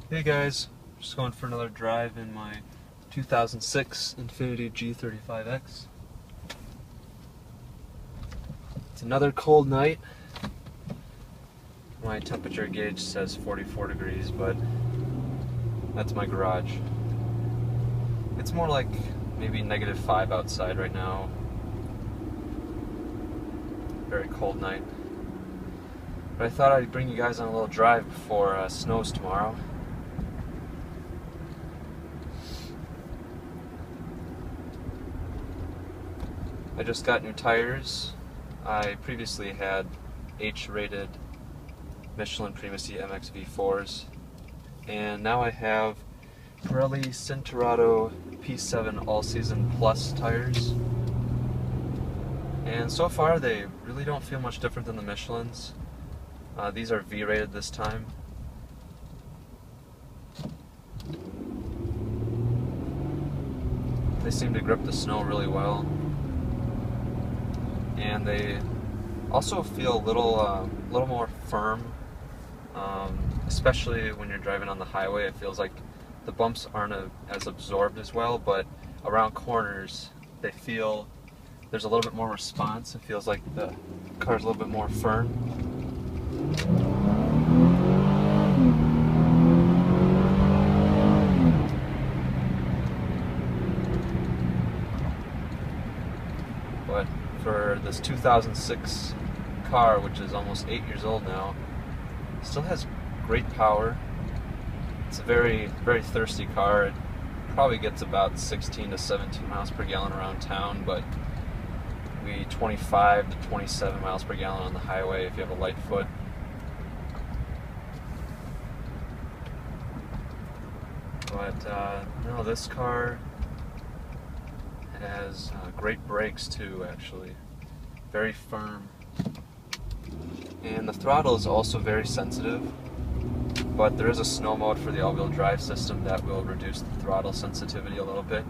Hey guys, just going for another drive in my 2006 Infiniti G35x. It's another cold night. My temperature gauge says 44 degrees, but that's my garage. It's more like maybe -5 outside right now. Very cold night. But I thought I'd bring you guys on a little drive before it snows tomorrow. I just got new tires. I previously had H-rated Michelin Primacy MX V4s, and now I have Pirelli Cinturato P7 All-Season Plus tires. And so far they really don't feel much different than the Michelins. These are V-rated this time. They seem to grip the snow really well. And they also feel a little more firm, especially when you're driving on the highway. It feels like the bumps aren't as absorbed as well, but around corners there's a little bit more response. It feels like the car's a little bit more firm. But for this 2006 car, which is almost 8 years old now, still has great power. It's a very, very thirsty car. It probably gets about 16 to 17 miles per gallon around town, but maybe 25 to 27 miles per gallon on the highway if you have a light foot. But no, this car has great brakes too, actually. Very firm. And the throttle is also very sensitive, but there is a snow mode for the all-wheel drive system that will reduce the throttle sensitivity a little bit.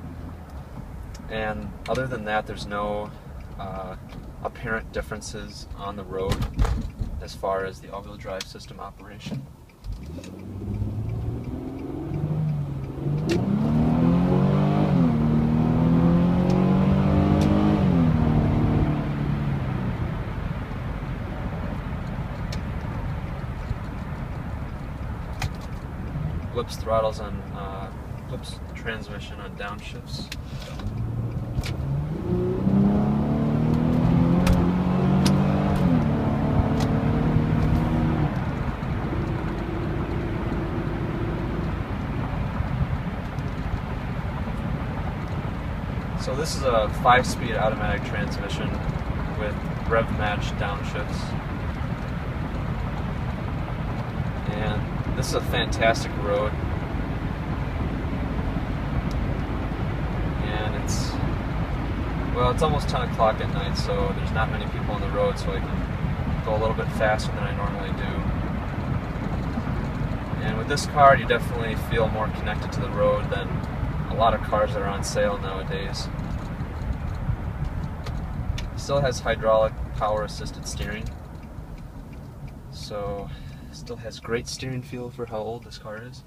And other than that, there's no apparent differences on the road as far as the all-wheel drive system operation. Flips throttles on flips transmission on downshifts. So this is a 5-speed automatic transmission with rev match downshifts. And this is a fantastic road. And it's almost 10 o'clock at night, so there's not many people on the road, so I can go a little bit faster than I normally do. And with this car, you definitely feel more connected to the road than a lot of cars that are on sale nowadays. It still has hydraulic power assisted steering, so still has great steering feel for how old this car is.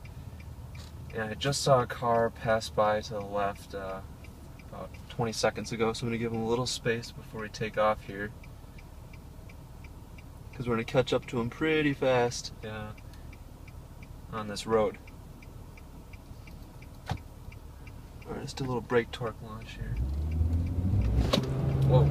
And I just saw a car pass by to the left about 20 seconds ago, so I'm going to give him a little space before we take off here, because we're going to catch up to him pretty fast on this road. Alright, let's do a little brake torque launch here. Whoa.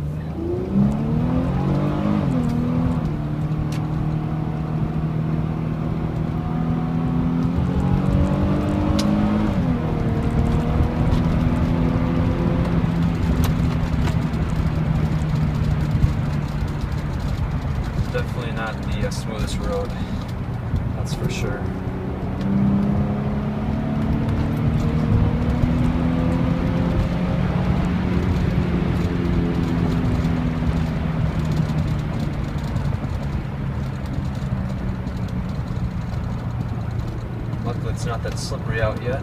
Definitely not the smoothest road, that's for sure. Luckily it's not that slippery out yet.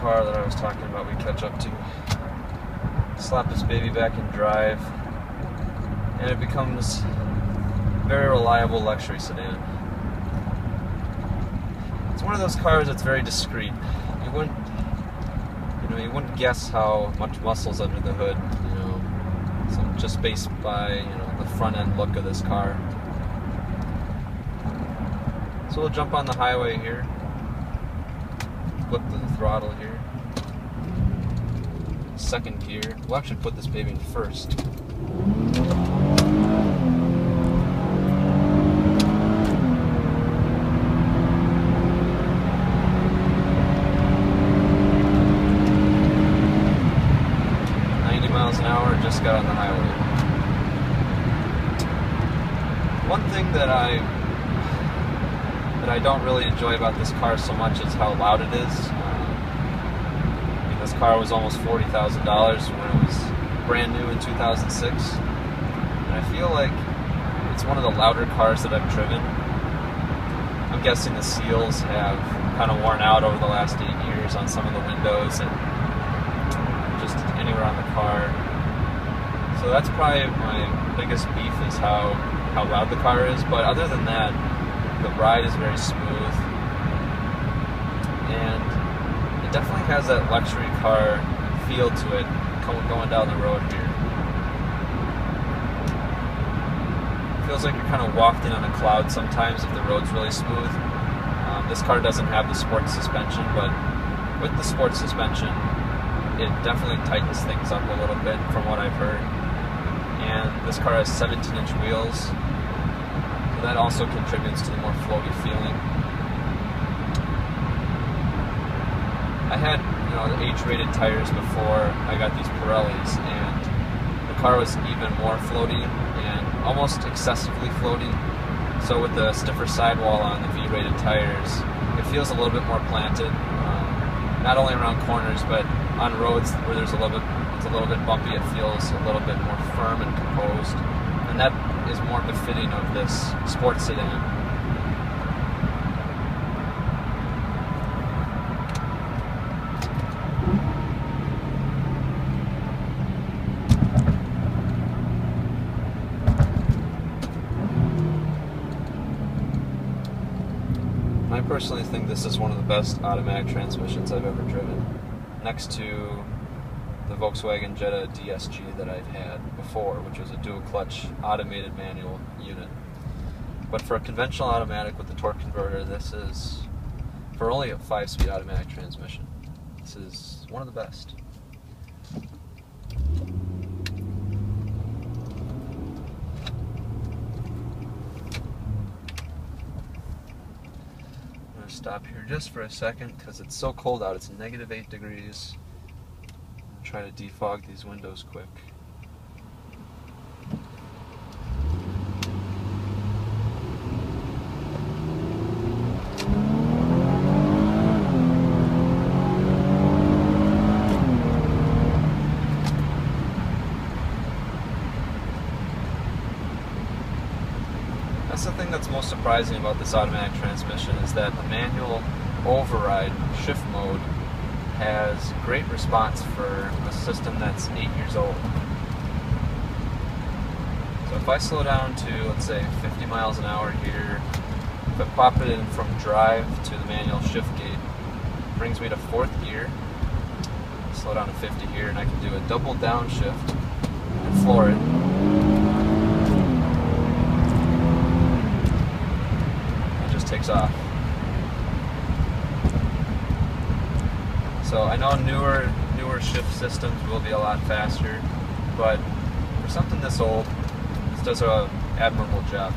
car that I was talking about we catch up to. Slap this baby back in drive, and it becomes a very reliable luxury sedan. It's one of those cars that's very discreet. You wouldn't guess how much muscle's under the hood, just based by the front end look of this car. So we'll jump on the highway here, flip the throttle here, second gear. We'll actually put this baby in first. Just got on the highway. One thing that I don't really enjoy about this car so much is how loud it is. This car was almost $40,000 when it was brand new in 2006, and I feel like it's one of the louder cars that I've driven. I'm guessing the seals have kind of worn out over the last 8 years on some of the windows and just anywhere on the car. So that's probably my biggest beef, is how loud the car is. But other than that, the ride is very smooth, and it definitely has that luxury car feel to it going down the road here. It feels like you're kind of wafting on a cloud sometimes if the road's really smooth. This car doesn't have the sport suspension, but with the sport suspension, it definitely tightens things up a little bit from what I've heard. And this car has 17-inch wheels, so that also contributes to the more floaty feeling. I had the H-rated tires before I got these Pirellis, and the car was even more floaty and almost excessively floaty. So with the stiffer sidewall on the V-rated tires, it feels a little bit more planted, not only around corners, but on roads where it's a little bit bumpy. It feels a little bit more firm and composed, and that is more befitting of this sports sedan. I personally think this is one of the best automatic transmissions I've ever driven, next to the Volkswagen Jetta DSG that I've had before, which was a dual clutch automated manual unit. But for a conventional automatic with the torque converter, this is, for only a 5-speed automatic transmission, this is one of the best. I'm going to stop here just for a second because it's so cold out. It's -8 degrees. Try to defog these windows quick. That's the thing that's most surprising about this automatic transmission, is that the manual override shift mode has great response for a system that's 8 years old. So if I slow down to, let's say, 50 miles an hour here, if I pop it in from drive to the manual shift gate, it brings me to 4th gear. Slow down to 50 here, and I can do a double downshift and floor it. It just takes off. So I know newer shift systems will be a lot faster, but for something this old, this does an admirable job.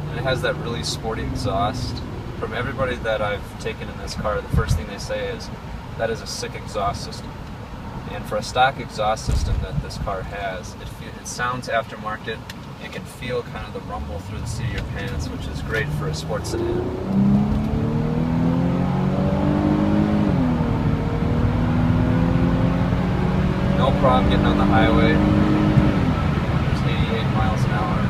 And it has that really sporty exhaust. From everybody that I've taken in this car, the first thing they say is, that is a sick exhaust system. And for a stock exhaust system that this car has, it sounds aftermarket. You can feel kind of the rumble through the seat of your pants, which is great for a sports sedan. problem getting on the highway. It's 88 miles an hour.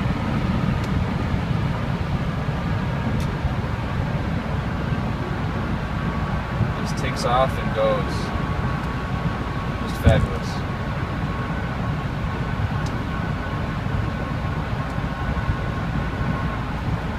Just takes off and goes. Just fabulous.